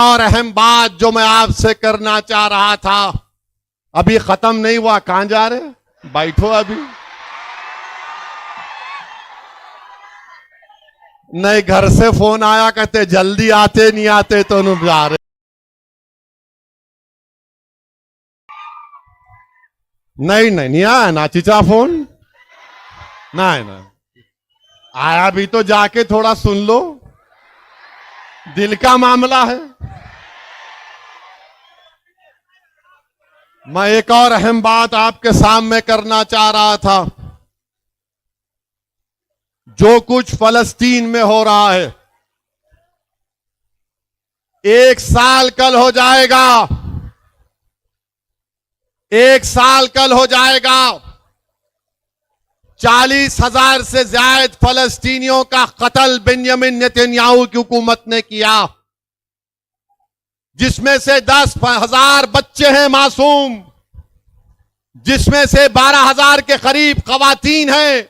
और अहम बात जो मैं आपसे करना चाह रहा था, अभी खत्म नहीं हुआ। कहां जा रहे? बैठो अभी। नहीं, घर से फोन आया, कहते जल्दी आते नहीं आते तो नहीं जा रहे। नहीं आया ना चीचा फोन। नहीं आया भी तो जाके थोड़ा सुन लो, दिल का मामला है। मैं एक और अहम बात आपके सामने करना चाह रहा था। जो कुछ फलस्तीन में हो रहा है, 1 साल कल हो जाएगा, 1 साल कल हो जाएगा। 40,000 से ज्यादा फलस्तीनियों का कत्ल बेंजामिन नेतन्याहू की हुकूमत ने किया, जिसमें से 10,000 बच्चे हैं मासूम, जिसमें से 12,000 के करीब खवातीन हैं।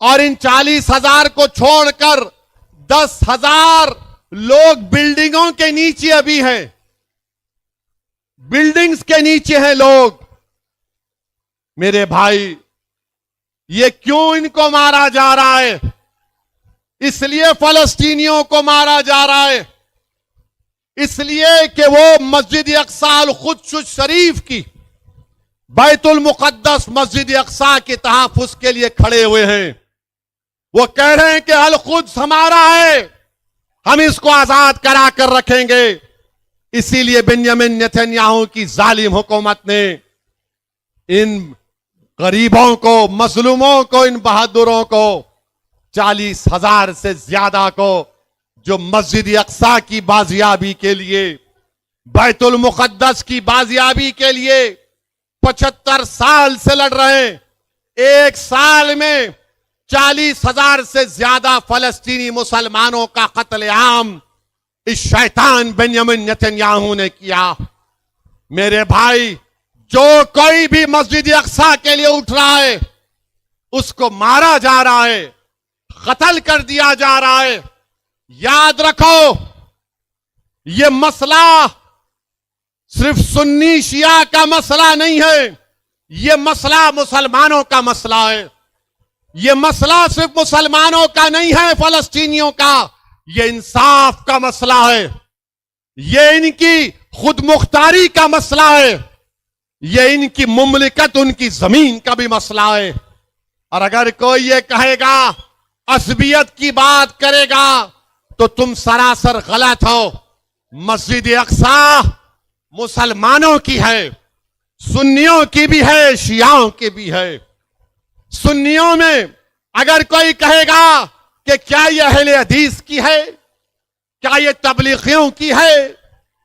और इन 40,000 को छोड़कर 10,000 लोग बिल्डिंगों के नीचे अभी हैं, बिल्डिंग्स के नीचे हैं लोग। मेरे भाई, ये क्यों इनको मारा जा रहा है? इसलिए फलस्तीनियों को मारा जा रहा है, इसलिए कि वो मस्जिद अक्सा अल कुद्स शरीफ की, बैतुल मुकद्दस मस्जिद अक्सा के तहफ्फुज़ के लिए खड़े हुए हैं। वो कह रहे हैं कि अल कुद्स हमारा है, हम इसको आजाद करा कर रखेंगे। इसीलिए बेंजामिन नेतन्याहू की जालिम हुकूमत ने इन गरीबों को, मजलूमों को, इन बहादुरों को, 40,000 से ज्यादा को, जो मस्जिद अक्सा की बाजियाबी के लिए, बैतुल मुकद्दस की बाजियाबी के लिए 75 साल से लड़ रहे हैं, 1 साल में 40,000 से ज्यादा फलस्तीनी मुसलमानों का कत्लेआम इस शैतान बेंजामिन नेतन्याहू ने किया। मेरे भाई, जो कोई भी मस्जिद अक्सा के लिए उठ रहा है, उसको मारा जा रहा है, कत्ल कर दिया जा रहा है। याद रखो, यह मसला सिर्फ सुन्नी शिया का मसला नहीं है, यह मसला मुसलमानों का मसला है। यह मसला सिर्फ मुसलमानों का नहीं है, फलस्तीनियों का, यह इंसाफ का मसला है, यह इनकी खुद मुख्तारी का मसला है, यह इनकी मुमलिकत, उनकी जमीन का भी मसला है। और अगर कोई ये कहेगा, असबियत की बात करेगा, तो तुम सरासर गलत हो। मस्जिद अक्सा मुसलमानों की है, सुन्नियों की भी है, शियाओं की भी है। सुन्नियों में अगर कोई कहेगा कि क्या यह अहले हदीस की है, क्या यह तबलीगियों की है,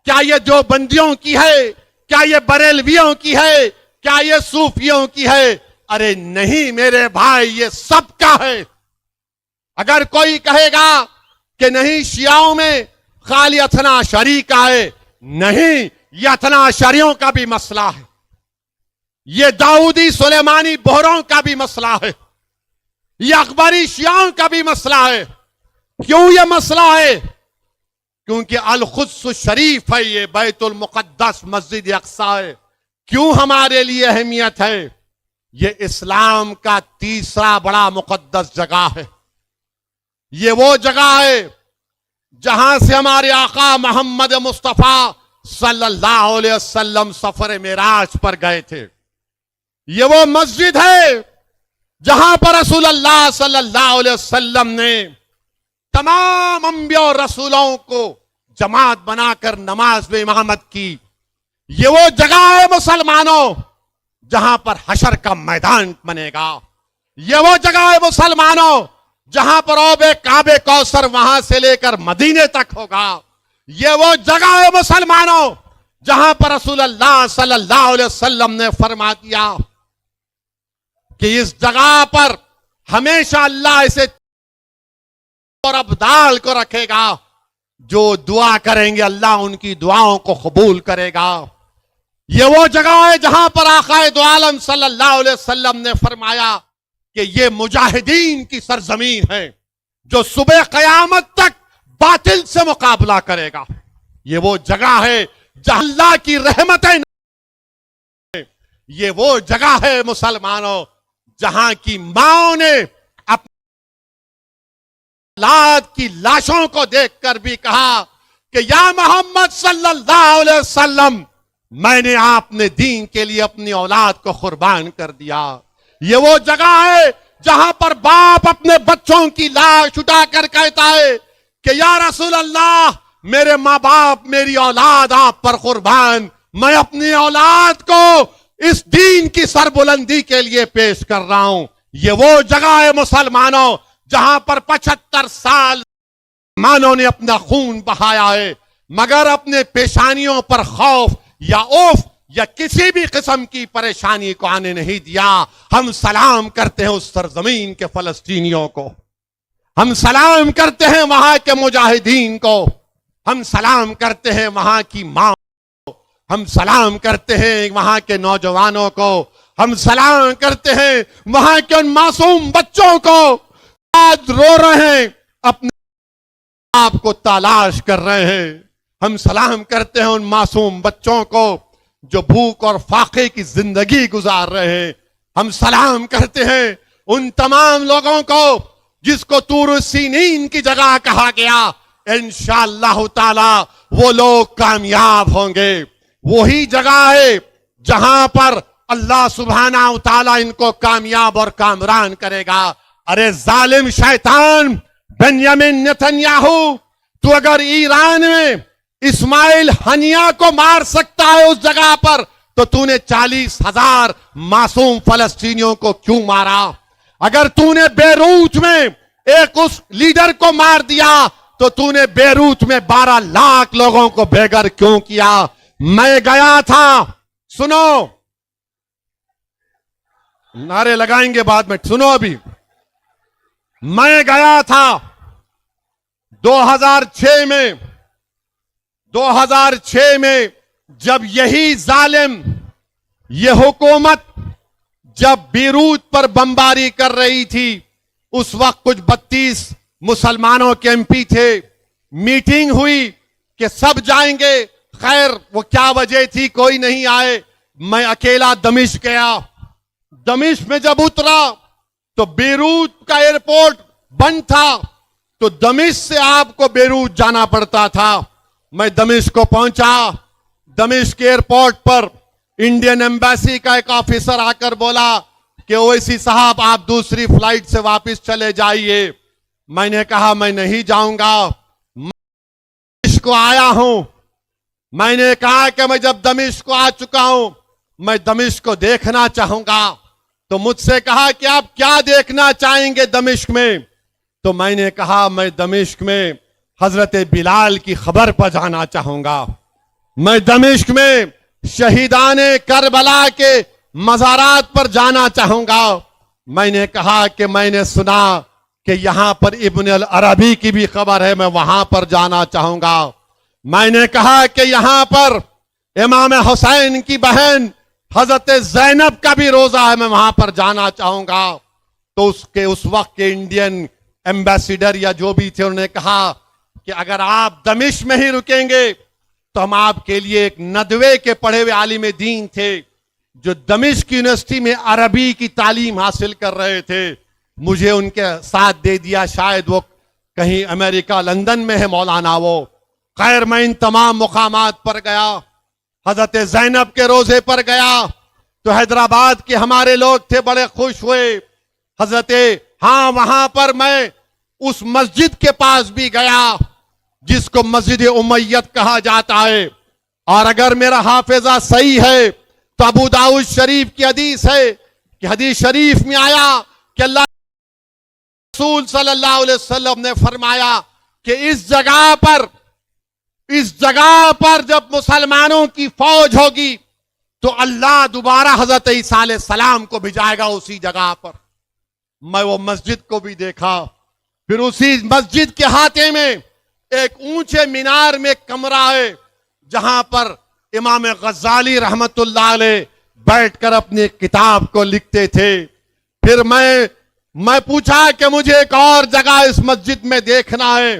क्या यह देवबंदियों की है, क्या यह बरेलवियों की है, क्या यह सूफियों की है? अरे नहीं मेरे भाई, ये सबका है। अगर कोई कहेगा कि नहीं शियाओं में खाली अथना शरी का है, नहीं, यह अथना शरियों का भी मसला है, यह दाऊदी सुलेमानी बोहरों का भी मसला है, यह अकबरी शियाओं का भी मसला है। क्यों यह मसला है? क्योंकि अल कुद्स शरीफ है, ये बैतुल मुकद्दस मस्जिद अक्सा है। क्यों हमारे लिए अहमियत है? ये इस्लाम का तीसरा बड़ा मुकद्दस जगह है। ये वो जगह है जहां से हमारे आका मोहम्मद मुस्तफा सल्लल्लाहु अलैहि वसल्लम सफर मेराज पर गए थे। ये वो मस्जिद है जहां पर रसूलुल्लाह सल्लल्लाहु अलैहि वसल्लम ने तमाम अंबिया और रसूलों को जमात बनाकर नमाज में इमामत की। ये वो जगह है मुसलमानों जहां पर हशर का मैदान बनेगा। ये वो जगह है मुसलमानों जहां पर औबे काबे कौसर वहां से लेकर मदीने तक होगा। ये वो जगह है मुसलमानों जहां पर रसूलुल्लाह सल्लल्लाहु अलैहि वसल्लम ने फरमा दिया कि इस जगह पर हमेशा अल्लाह इसे और अब्दाल को रखेगा। जो दुआ करेंगे अल्लाह उनकी दुआओं को कबूल करेगा। ये वो जगह है जहां पर आकाए दो आलम सल्लल्लाहु अलैहि वसल्लम ने फरमाया कि ये मुजाहिदीन की सरजमीन है जो सुबह कयामत तक बातिल से मुकाबला करेगा। ये वो जगह है जहां अल्लाह की रहमतें, ये वो जगह है मुसलमानों जहां की माओं ने अपनी औलाद की लाशों को देखकर भी कहा कि या मोहम्मद सल्लल्लाहु अलैहि वसल्लम, मैंने आपने दीन के लिए अपनी औलाद को कुर्बान कर दिया। ये वो जगह है जहां पर बाप अपने बच्चों की लाश उठाकर कहता है कि या रसूल अल्लाह, मेरे माँ बाप, मेरी औलाद आप पर कुर्बान, मैं अपनी औलाद को इस दीन की सरबुलंदी के लिए पेश कर रहा हूं। ये वो जगह है मुसलमानों जहां पर 75 साल मुसलमानों ने अपना खून बहाया है, मगर अपने पेशानियों पर खौफ या औफ या किसी भी किस्म की परेशानी को आने नहीं दिया। हम सलाम करते हैं उस सरजमीन के फलस्तीनियों को, हम सलाम करते हैं वहां के मुजाहिदीन को, हम सलाम करते हैं वहां की मां, हम सलाम करते हैं वहां के नौजवानों को, हम सलाम करते हैं वहां के उन मासूम बच्चों को आज रो रहे हैं, अपने आप को तलाश कर रहे हैं। हम सलाम करते हैं उन मासूम बच्चों को जो भूख और फाके की जिंदगी गुजार रहे हैं। हम सलाम करते हैं उन तमाम लोगों को जिसको तूर सीनीन की जगह कहा गया। इंशाअल्लाह ताला वो लोग कामयाब होंगे। वही जगह है जहां पर अल्लाह सुब्हाना व तआला इनको कामयाब और कामरान करेगा। अरे जालिम शैतान बेंयामिन नेतन्याहू, तू अगर ईरान में इस्माइल हनिया को मार सकता है उस जगह पर, तो तूने 40,000 मासूम फलस्तीनियों को क्यों मारा? अगर तूने बेरूत में एक उस लीडर को मार दिया, तो तूने बेरूत में 12 लाख लोगों को बेघर क्यों किया? मैं गया था, सुनो, नारे लगाएंगे बाद में, सुनो अभी। मैं गया था 2006 में जब यही जालिम, ये हुकूमत जब बीरूत पर बमबारी कर रही थी, उस वक्त कुछ 32 मुसलमानों के एमपी थे। मीटिंग हुई कि सब जाएंगे, खैर वो क्या वजह थी कोई नहीं आए। मैं अकेला दमिश्क गया। दमिश्क में जब उतरा तो बेरूत का एयरपोर्ट बंद था, तो दमिश्क से आपको बेरूत जाना पड़ता था। मैं दमिश्क को पहुंचा। दमिश्क एयरपोर्ट पर इंडियन एम्बेसी का एक ऑफिसर आकर बोला कि ओवैसी साहब, आप दूसरी फ्लाइट से वापस चले जाइए। मैंने कहा मैं नहीं जाऊंगा, मैं दमिश्क को आया हूं। मैंने कहा कि मैं जब दमिश्क को आ चुका हूं, मैं दमिश्क को देखना चाहूंगा। तो मुझसे कहा कि आप क्या देखना चाहेंगे दमिश्क में? तो मैंने कहा मैं दमिश्क में हजरत बिलाल की खबर पर जाना चाहूंगा। मैं दमिश्क में शहीदाने करबला के मज़ारात पर जाना चाहूंगा। मैंने कहा कि मैंने सुना कि यहां पर इब्न अल अरबी की भी खबर है, मैं वहां पर जाना चाहूंगा। मैंने कहा कि यहां पर इमाम हुसैन की बहन हजरत ज़ैनब का भी रोजा है, मैं वहां पर जाना चाहूंगा। तो उस वक्त के इंडियन एम्बेसडर या जो भी थे, उन्होंने कहा कि अगर आप दमिश्क में ही रुकेंगे तो हम आपके लिए, एक नदवे के पढ़े हुए आलिम दीन थे जो दमिश्क यूनिवर्सिटी में अरबी की तालीम हासिल कर रहे थे, मुझे उनके साथ दे दिया। शायद वो कहीं अमेरिका लंदन में है मौलाना वो। खैर मैं इन तमाम मुकामात पर गया। हजरत ज़ैनब के रोजे पर गया तो हैदराबाद के हमारे लोग थे, बड़े खुश हुए। हाँ, वहां पर मैं उस मस्जिद के पास भी गया जिसको मस्जिद उमैयद कहा जाता है। और अगर मेरा हाफिजा सही है तो अबू दाऊद शरीफ की हदीस है कि हदीस शरीफ में आया कि अल्लाह रसूल सल्लल्लाहु अलैहि वसल्लम ने फरमाया कि इस जगह पर जब मुसलमानों की फौज होगी तो अल्लाह दोबारा हजरत ईसा अलैहिस्सलाम को भिजाएगा उसी जगह पर। मैं वो मस्जिद को भी देखा। फिर उसी मस्जिद के हाथे में एक ऊंचे मीनार में कमरा है जहां पर इमाम गज़ाली रहमतुल्लाह अलैह बैठकर अपनी किताब को लिखते थे। फिर मैं पूछा कि मुझे एक और जगह इस मस्जिद में देखना है।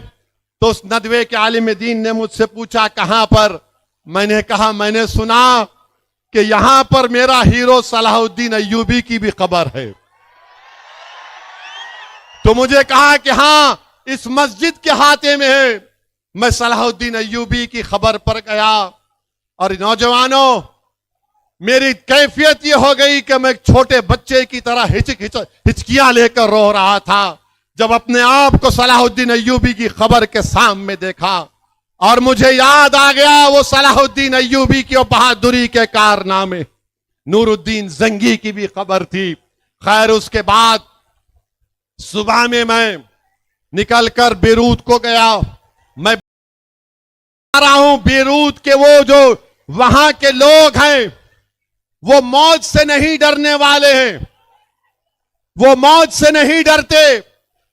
तो उस नदवे के आलिम दीन ने मुझसे पूछा कहां पर। मैंने कहा मैंने सुना कि यहां पर मेरा हीरो सलाहुद्दीन अय्यूबी की भी खबर है। तो मुझे कहा कि हां इस मस्जिद के हाथे में है। मैं सलाहुद्दीन अय्यूबी की खबर पर गया और नौजवानों मेरी कैफियत यह हो गई कि मैं एक छोटे बच्चे की तरह हिचकियां लेकर रो रहा था जब अपने आप को सलाहुद्दीन अय्यूबी की खबर के सामने देखा। और मुझे याद आ गया वो सलाहुद्दीन अय्यूबी की बहादुरी के कारनामे। नूरुद्दीन जंगी की भी खबर थी। खैर उसके बाद सुबह में मैं निकलकर बेरूत को गया। मैं आ रहा हूं बेरूत के वो जो वहां के लोग हैं वो मौत से नहीं डरने वाले हैं। वो मौत से नहीं डरते।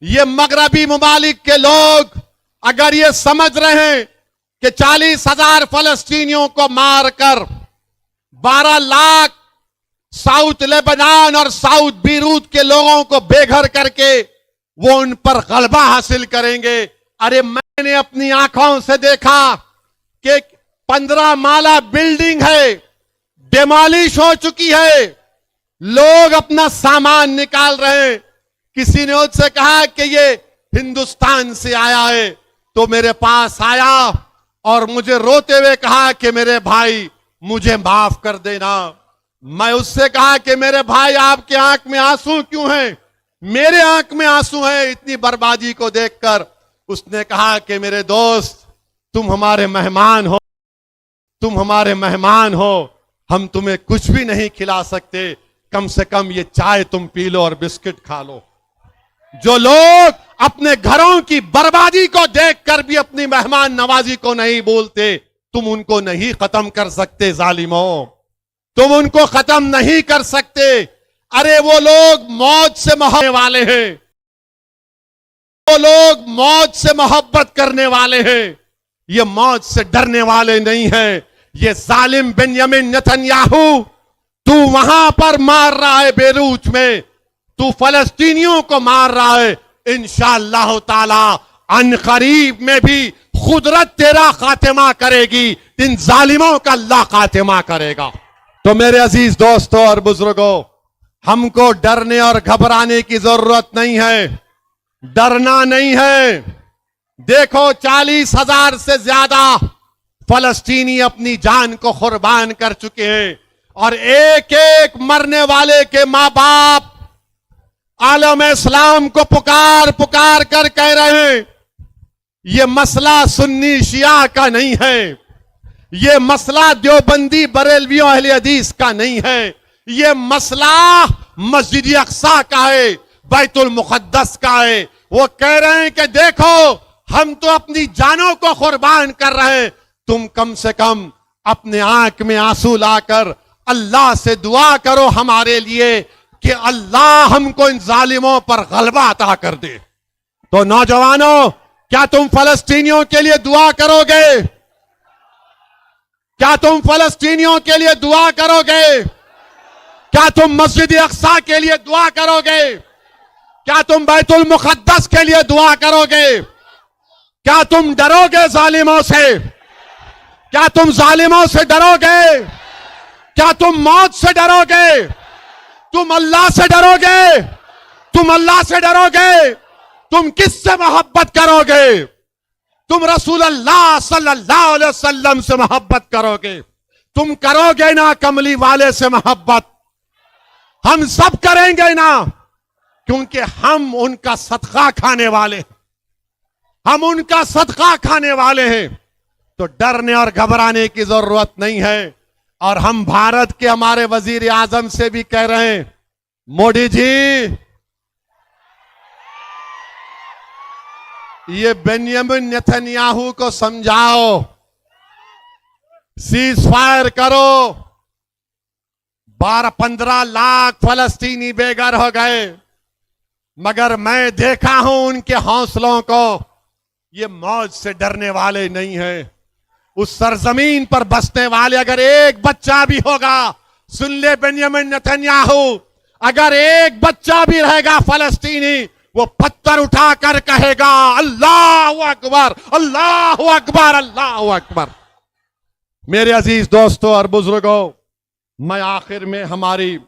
ये मगरबी मुमालिक के लोग अगर ये समझ रहे हैं कि 40,000 फलस्तीनियों को मारकर 12 लाख साउथ लेबनान और साउथ बीरूत के लोगों को बेघर करके वो उन पर गलबा हासिल करेंगे। अरे मैंने अपनी आंखों से देखा कि 15 माला बिल्डिंग है, डिमोलिश हो चुकी है। लोग अपना सामान निकाल रहे हैं। किसी ने उससे कहा कि ये हिंदुस्तान से आया है, तो मेरे पास आया और मुझे रोते हुए कहा कि मेरे भाई मुझे माफ कर देना। मैं उससे कहा कि मेरे भाई आपके आंख में आंसू क्यों हैं? मेरे आंख में आंसू हैं इतनी बर्बादी को देखकर। उसने कहा कि मेरे दोस्त तुम हमारे मेहमान हो, तुम हमारे मेहमान हो, हम तुम्हें कुछ भी नहीं खिला सकते, कम से कम ये चाय तुम पी लो और बिस्किट खा लो। जो लोग अपने घरों की बर्बादी को देखकर भी अपनी मेहमान नवाजी को नहीं बोलते, तुम उनको नहीं खत्म कर सकते जालिमों, तुम उनको खत्म नहीं कर सकते। अरे वो लोग मौत से मोहब्बत वाले हैं, वो लोग मौत से मोहब्बत करने वाले हैं, ये मौत से डरने वाले नहीं हैं। ये जालिम बेंयामिन नेतन्याहू तू वहां पर मार रहा है बेरूत में, तू फलस्तीनियों को मार रहा है। इंशाअल्लाह ताला अनकरीब में भी खुदरत तेरा खातिमा करेगी, इन जालिमों का अल्लाह खातिमा करेगा। तो मेरे अजीज दोस्तों और बुजुर्गों, हमको डरने और घबराने की जरूरत नहीं है, डरना नहीं है। देखो 40,000 से ज्यादा फलस्तीनी अपनी जान को कुर्बान कर चुके हैं और एक एक मरने वाले के मां बाप आलम इस्लाम को पुकार पुकार कर कह रहे हैं ये मसला सुन्नी शिया का नहीं है, ये मसला देवबंदी बरेलवियों अहले हदीस का नहीं है, ये मसला मस्जिद अक्सा का है, बैतुल मुक़द्दस का है। वो कह रहे हैं कि देखो हम तो अपनी जानों को कुर्बान कर रहे हैं, तुम कम से कम अपने आंख में आंसू लाकर अल्लाह से दुआ करो हमारे लिए कि अल्लाह हमको इन जालिमों पर गलबा अता कर दे। तो नौजवानों, क्या तुम फलस्तीनियों के लिए दुआ करोगे? क्या तुम फलस्तीनियों के लिए दुआ करोगे? क्या तुम मस्जिद अक्सा के लिए दुआ करोगे? क्या तुम बैतुल मुक़द्दस के लिए दुआ करोगे? क्या तुम डरोगे जालिमों से? क्या तुम जालिमों से डरोगे? क्या तुम मौत से डरोगे? तुम अल्लाह से डरोगे? तुम अल्लाह से डरोगे? तुम किससे मोहब्बत करोगे? तुम रसूल अल्लाह सल्लल्लाहु अलैहि वसल्लम से मोहब्बत करोगे। तुम करोगे ना कमली वाले से मोहब्बत? हम सब करेंगे ना, क्योंकि हम उनका सदका खाने वाले हैं, हम उनका सदका खाने वाले हैं। तो डरने और घबराने की जरूरत नहीं है। और हम भारत के हमारे वजीर आजम से भी कह रहे हैं, मोदी जी ये बेंयामिन नेतन्याहू को समझाओ, सीज फायर करो। 12-15 लाख फलस्तीनी बेघर हो गए, मगर मैं देखा हूं उनके हौसलों को, ये मौत से डरने वाले नहीं हैं। उस सरजमीन पर बसने वाले अगर एक बच्चा भी होगा, सुन ले बेंयामिन नेतन्याहू, अगर एक बच्चा भी रहेगा फलस्तीनी, वो पत्थर उठाकर कहेगा अल्लाह अकबर, अल्लाह अकबर, अल्लाह अकबर। मेरे अजीज दोस्तों और बुजुर्गों, मैं आखिर में हमारी